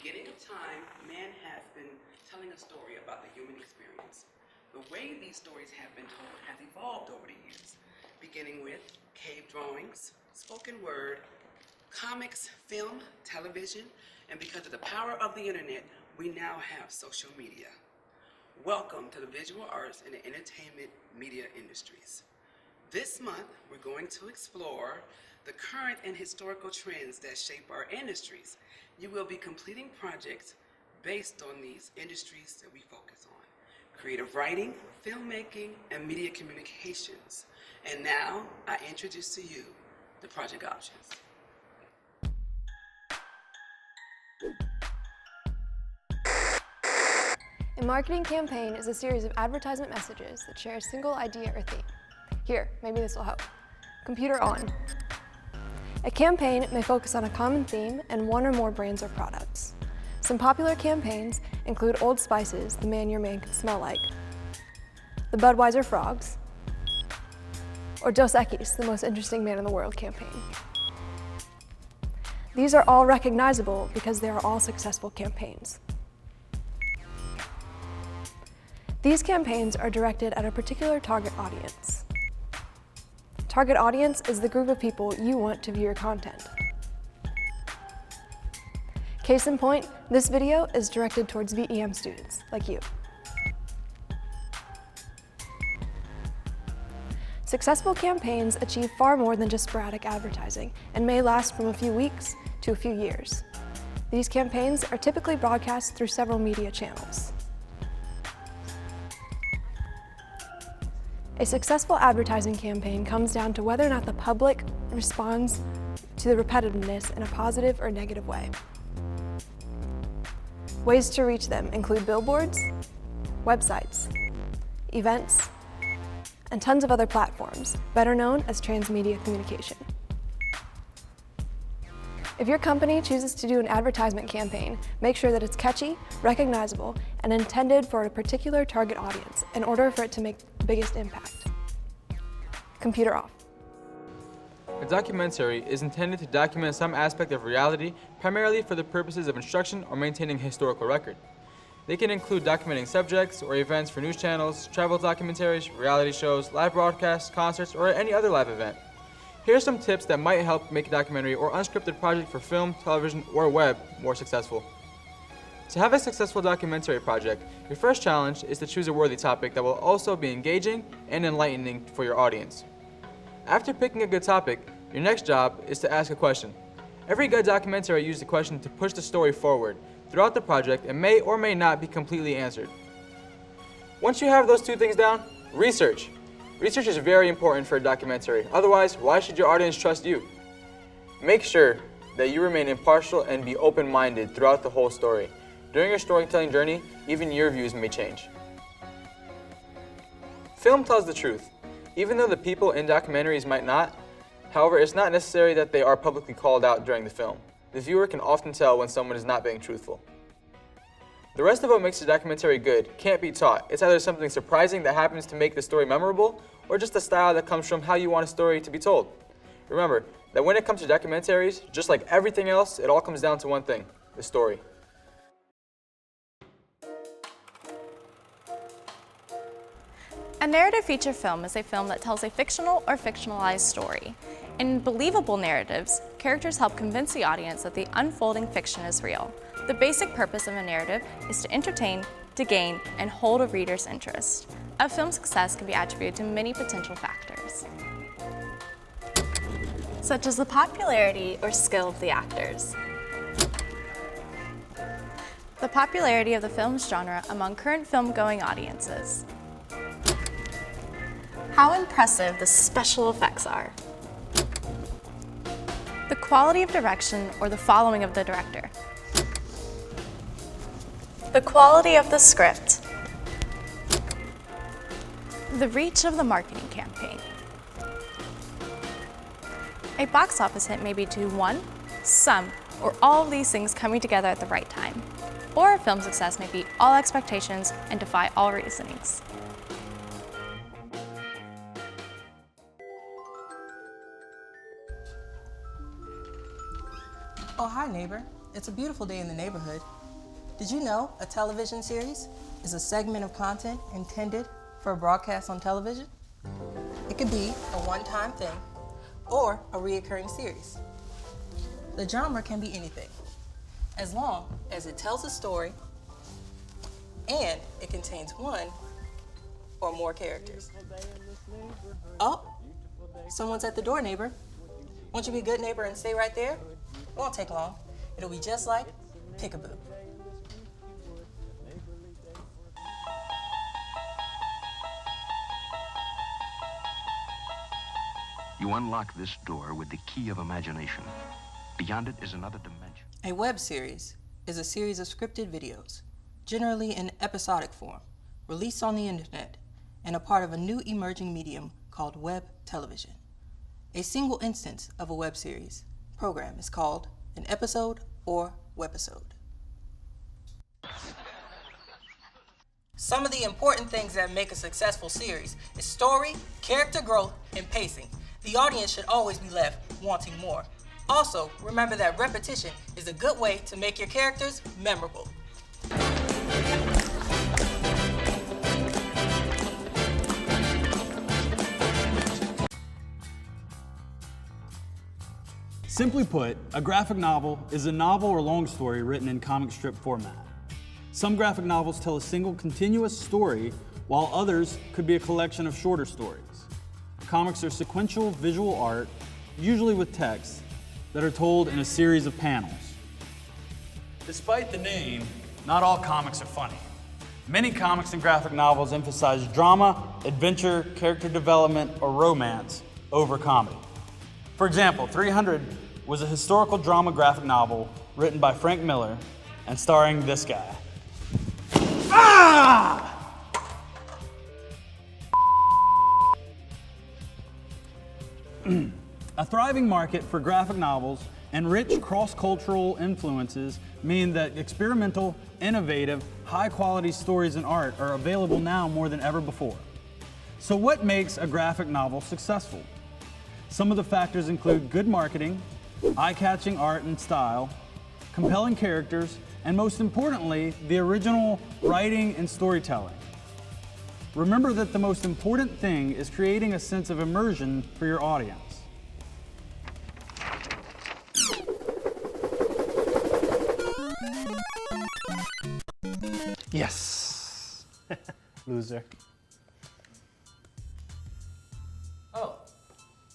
beginning of time, man has been telling a story about the human experience. The way these stories have been told has evolved over the years, beginning with cave drawings, spoken word, comics, film, television, and because of the power of the internet, we now have social media. Welcome to the visual arts and the entertainment media industries. This month, we're going to explore the current and historical trends that shape our industries. You will be completing projects based on these industries that we focus on: creative writing, filmmaking, and media communications. And now, I introduce to you the project options. A marketing campaign is a series of advertisement messages that share a single idea or theme. Here, maybe this will help. Computer on. A campaign may focus on a common theme and one or more brands or products. Some popular campaigns include Old Spice's The Man Your Man Could Smell Like, the Budweiser Frogs, or Dos Equis, the Most Interesting Man in the World campaign. These are all recognizable because they are all successful campaigns. These campaigns are directed at a particular target audience. Target audience is the group of people you want to view your content. Case in point, this video is directed towards VEM students, like you. Successful campaigns achieve far more than just sporadic advertising and may last from a few weeks to a few years. These campaigns are typically broadcast through several media channels. A successful advertising campaign comes down to whether or not the public responds to the repetitiveness in a positive or negative way. Ways to reach them include billboards, websites, events, and tons of other platforms, better known as transmedia communication. If your company chooses to do an advertisement campaign, make sure that it's catchy, recognizable, and intended for a particular target audience in order for it to make the biggest impact. Computer off. A documentary is intended to document some aspect of reality, primarily for the purposes of instruction or maintaining a historical record. They can include documenting subjects or events for news channels, travel documentaries, reality shows, live broadcasts, concerts, or any other live event. Here are some tips that might help make a documentary or unscripted project for film, television, or web more successful. To have a successful documentary project, your first challenge is to choose a worthy topic that will also be engaging and enlightening for your audience. After picking a good topic, your next job is to ask a question. Every good documentary uses a question to push the story forward. Throughout the project, it may or may not be completely answered. Once you have those two things down, research. Research is very important for a documentary. Otherwise, why should your audience trust you? Make sure that you remain impartial and be open-minded throughout the whole story. During your storytelling journey, even your views may change. Film tells the truth. Even though the people in documentaries might not, however, it's not necessary that they are publicly called out during the film. The viewer can often tell when someone is not being truthful. The rest of what makes a documentary good can't be taught. It's either something surprising that happens to make the story memorable, or just a style that comes from how you want a story to be told. Remember that when it comes to documentaries, just like everything else, it all comes down to one thing: the story. A narrative feature film is a film that tells a fictional or fictionalized story. In believable narratives, characters help convince the audience that the unfolding fiction is real. The basic purpose of a narrative is to entertain, to gain, and hold a reader's interest. A film's success can be attributed to many potential factors, such as the popularity or skill of the actors, the popularity of the film's genre among current film-going audiences, how impressive the special effects are, the quality of direction or the following of the director, the quality of the script, the reach of the marketing campaign. A box office hit may be due to one, some, or all of these things coming together at the right time. Or a film success may be all expectations and defy all reasonings. Oh, hi, neighbor. It's a beautiful day in the neighborhood. Did you know a television series is a segment of content intended for a broadcast on television? It could be a one-time thing or a reoccurring series. The genre can be anything, as long as it tells a story and it contains one or more characters. Oh, someone's at the door, neighbor. Won't you be a good neighbor and stay right there? It won't take long. It'll be just like Peekaboo. You unlock this door with the key of imagination. Beyond it is another dimension. A web series is a series of scripted videos, generally in episodic form, released on the internet and a part of a new emerging medium called web television. A single instance of a web series program is called an episode or webisode. Some of the important things that make a successful series is story, character growth, and pacing. The audience should always be left wanting more. Also, remember that repetition is a good way to make your characters memorable. Simply put, a graphic novel is a novel or long story written in comic strip format. Some graphic novels tell a single continuous story, while others could be a collection of shorter stories. Comics are sequential visual art, usually with text, that are told in a series of panels. Despite the name, not all comics are funny. Many comics and graphic novels emphasize drama, adventure, character development, or romance over comedy. For example, 300 was a historical drama graphic novel written by Frank Miller and starring this guy. Ah! A thriving market for graphic novels and rich cross-cultural influences mean that experimental, innovative, high-quality stories and art are available now more than ever before. So what makes a graphic novel successful? Some of the factors include good marketing, eye-catching art and style, compelling characters, and most importantly, the original writing and storytelling. Remember that the most important thing is creating a sense of immersion for your audience. Yes! Loser. Oh,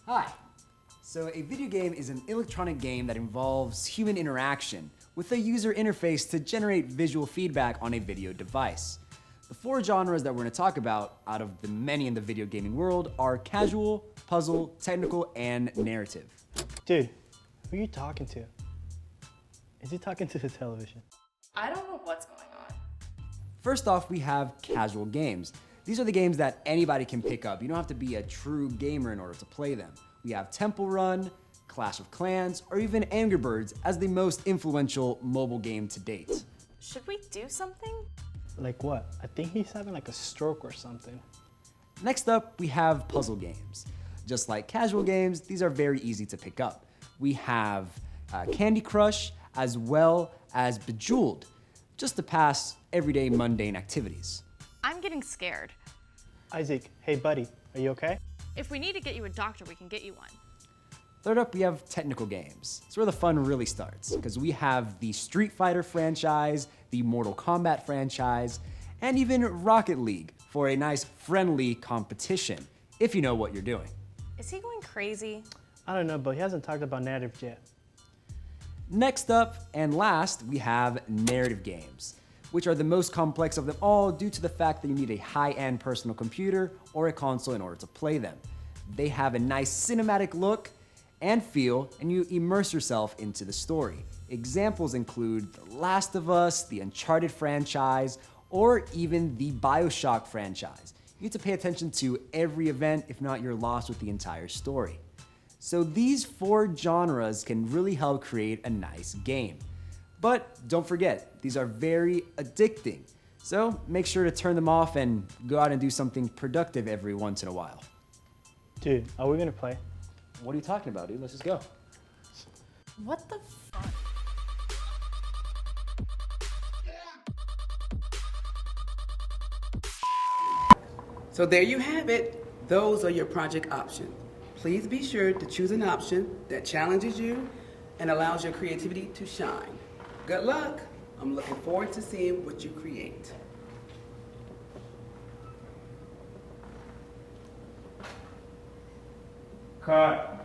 hi. So a video game is an electronic game that involves human interaction with a user interface to generate visual feedback on a video device. The four genres that we're going to talk about out of the many in the video gaming world are casual, puzzle, technical, and narrative. Dude, who are you talking to? Is he talking to the television? I don't know what's going on. First off, we have casual games. These are the games that anybody can pick up. You don't have to be a true gamer in order to play them. We have Temple Run, Clash of Clans, or even Angry Birds as the most influential mobile game to date. Should we do something? Like what? I think he's having like a stroke or something. Next up, we have puzzle games. Just like casual games, these are very easy to pick up. We have Candy Crush as well as Bejeweled, just to pass everyday mundane activities. I'm getting scared. Isaac, hey buddy, are you okay? If we need to get you a doctor, we can get you one. Third up, we have technical games. It's where the fun really starts, because we have the Street Fighter franchise, the Mortal Kombat franchise, and even Rocket League for a nice friendly competition, if you know what you're doing. Is he going crazy? I don't know, but he hasn't talked about narrative yet. Next up and last, we have narrative games, which are the most complex of them all due to the fact that you need a high-end personal computer or a console in order to play them. They have a nice cinematic look and feel, and you immerse yourself into the story. Examples include The Last of Us, the Uncharted franchise, or even the BioShock franchise. You need to pay attention to every event, if not you're lost with the entire story. So these four genres can really help create a nice game. But don't forget, these are very addicting. So make sure to turn them off and go out and do something productive every once in a while. Dude, are we gonna play? What are you talking about, dude? Let's just go. What the fuck? So there you have it. Those are your project options. Please be sure to choose an option that challenges you and allows your creativity to shine. Good luck. I'm looking forward to seeing what you create. Cut.